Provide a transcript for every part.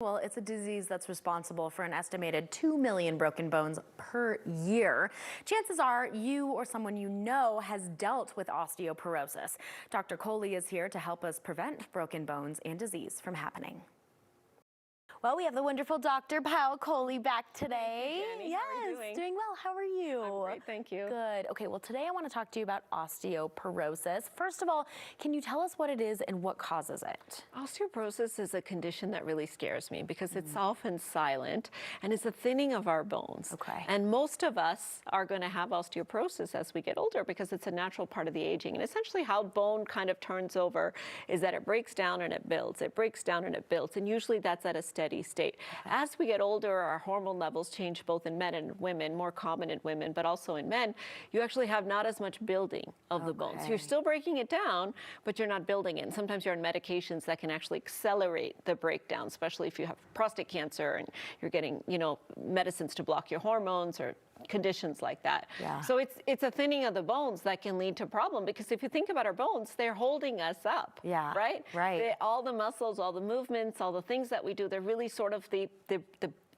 Well, it's a disease that's responsible for an estimated 2 million broken bones per year. Chances are you or someone you know has dealt with osteoporosis. Dr. Kohli is here to help us prevent broken bones and disease from happening. Well, we have the wonderful Dr. Kohli back today. Jenny. Yes, How are you doing? well. How are you? I'm great, thank you. Good. Okay, well, today I want to talk to you about osteoporosis. First of all, can you tell us what it is and what causes it? Osteoporosis is a condition that really scares me because it's often silent and it's a thinning of our bones. Okay. And most of us are going to have osteoporosis as we get older because it's a natural part of the aging. And essentially how bone kind of turns over is that it breaks down and it builds. It breaks down and it builds. And usually that's at a steady state. As we get older, our hormone levels change both in men and women, more common in women, but also in men. You actually have not as much building of the bones. You're still breaking it down, but you're not building it. And sometimes you're on medications that can actually accelerate the breakdown, especially if you have prostate cancer and you're getting, medicines to block your hormones or conditions like that. Yeah. So it's a thinning of the bones that can lead to problem because if you think about our bones, they're holding us up. Yeah. Right? Right. All the muscles, all the movements, all the things that we do, they're really sort of the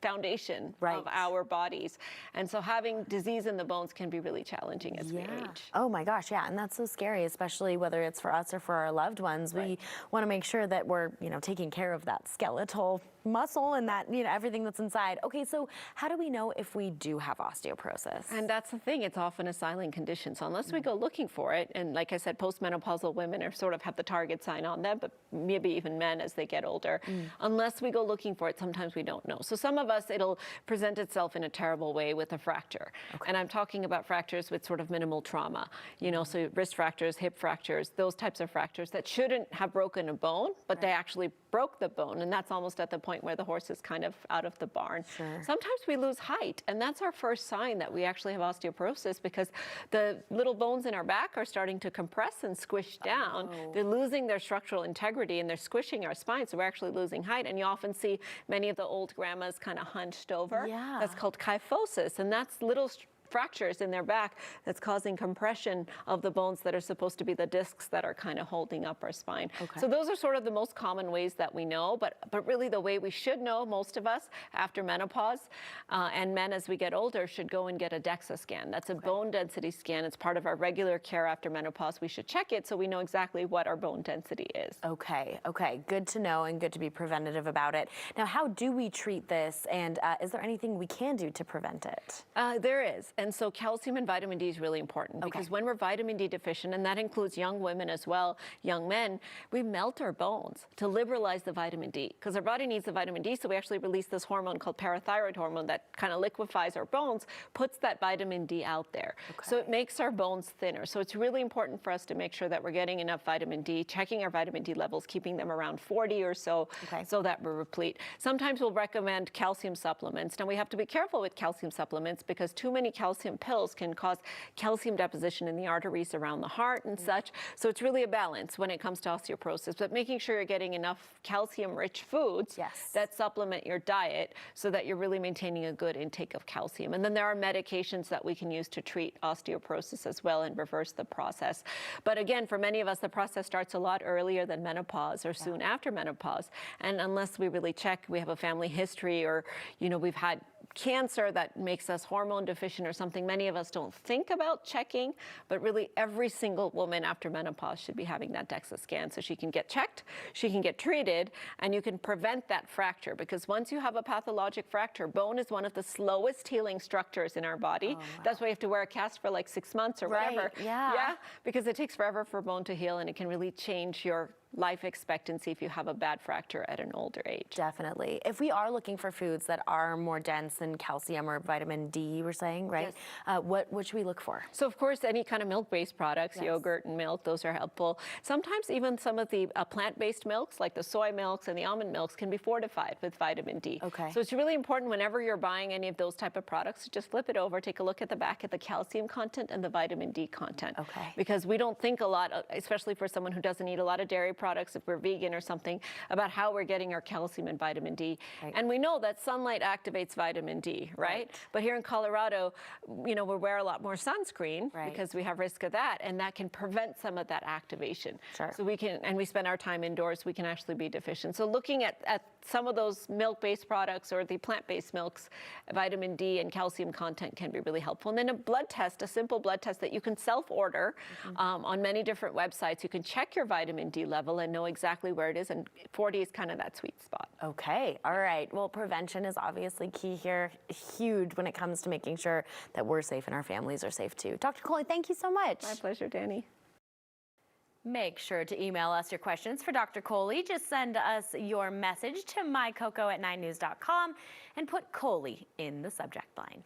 foundation of our bodies. And so having disease in the bones can be really challenging as we age. Oh my gosh, yeah, and that's so scary, especially whether it's for us or for our loved ones. We want to make sure that we're, taking care of that skeletal muscle and that, everything that's inside. Okay, so how do we know if we do have osteoporosis? And that's the thing, it's often a silent condition. So unless we go looking for it, and like I said, postmenopausal women are sort of have the target sign on them, but maybe even men as they get older. Unless we go looking for it, sometimes we don't know. So some of us, it'll present itself in a terrible way with a fracture. And I'm talking about fractures with sort of minimal trauma, so wrist fractures, hip fractures, those types of fractures that shouldn't have broken a bone, but they actually broke the bone. And that's almost at the point where the horse is kind of out of the barn. Sometimes we lose height, and that's our first sign that we actually have osteoporosis because the little bones in our back are starting to compress and squish down. They're losing their structural integrity and they're squishing our spine, so we're actually losing height. And you often see many of the old grandmas kind of hunched over. That's called kyphosis, and that's little fractures in their back that's causing compression of the bones that are supposed to be the discs that are kind of holding up our spine. So those are sort of the most common ways that we know, but really the way we should know, most of us after menopause and men as we get older should go and get a DEXA scan. That's a bone density scan. It's part of our regular care after menopause. We should check it so we know exactly what our bone density is. Okay, good to know and good to be preventative about it. Now, how do we treat this, and is there anything we can do to prevent it? There is. And so calcium and vitamin D is really important because when we're vitamin D deficient, and that includes young women as well, young men, we melt our bones to liberalize the vitamin D because our body needs the vitamin D. So we actually release this hormone called parathyroid hormone that kind of liquefies our bones, puts that vitamin D out there. So it makes our bones thinner. So it's really important for us to make sure that we're getting enough vitamin D, checking our vitamin D levels, keeping them around 40 or so, so that we're replete. Sometimes we'll recommend calcium supplements. Now we have to be careful with calcium supplements because too many calcium pills can cause calcium deposition in the arteries around the heart and such. So it's really a balance when it comes to osteoporosis, but making sure you're getting enough calcium-rich foods that supplement your diet so that you're really maintaining a good intake of calcium. And then there are medications that we can use to treat osteoporosis as well and reverse the process. But again, for many of us, the process starts a lot earlier than menopause or soon after menopause. And unless we really check, we have a family history or, we've had cancer that makes us hormone deficient or something, many of us don't think about checking, but really every single woman after menopause should be having that DEXA scan so she can get checked, she can get treated, and you can prevent that fracture because once you have a pathologic fracture, bone is one of the slowest healing structures in our body. That's why you have to wear a cast for like 6 months or whatever. Because it takes forever for bone to heal and it can really change your life expectancy if you have a bad fracture at an older age. Definitely. If we are looking for foods that are more dense in calcium or vitamin D, you were saying, right? What should we look for? So of course, any kind of milk-based products, yogurt and milk, those are helpful. Sometimes even some of the plant-based milks, like the soy milks and the almond milks, can be fortified with vitamin D. So it's really important whenever you're buying any of those type of products, just flip it over, take a look at the back at the calcium content and the vitamin D content. Because we don't think a lot, especially for someone who doesn't eat a lot of dairy products, if we're vegan or something, about how we're getting our calcium and vitamin D. And we know that sunlight activates vitamin D, right? But here in Colorado, we wear a lot more sunscreen because we have risk of that, and that can prevent some of that activation. So we can, and we spend our time indoors, we can actually be deficient. So looking at some of those milk-based products or the plant-based milks, vitamin D and calcium content can be really helpful. And then a blood test, a simple blood test that you can self-order on many different websites. You can check your vitamin D level and know exactly where it is, and 40 is kind of that sweet spot. Okay, all right. Well, prevention is obviously key here, huge when it comes to making sure that we're safe and our families are safe too. Dr. Kohli, thank you so much. My pleasure, Danny. Make sure to email us your questions for Dr. Kohli. Just send us your message to mycoco@9news.com and put Kohli in the subject line.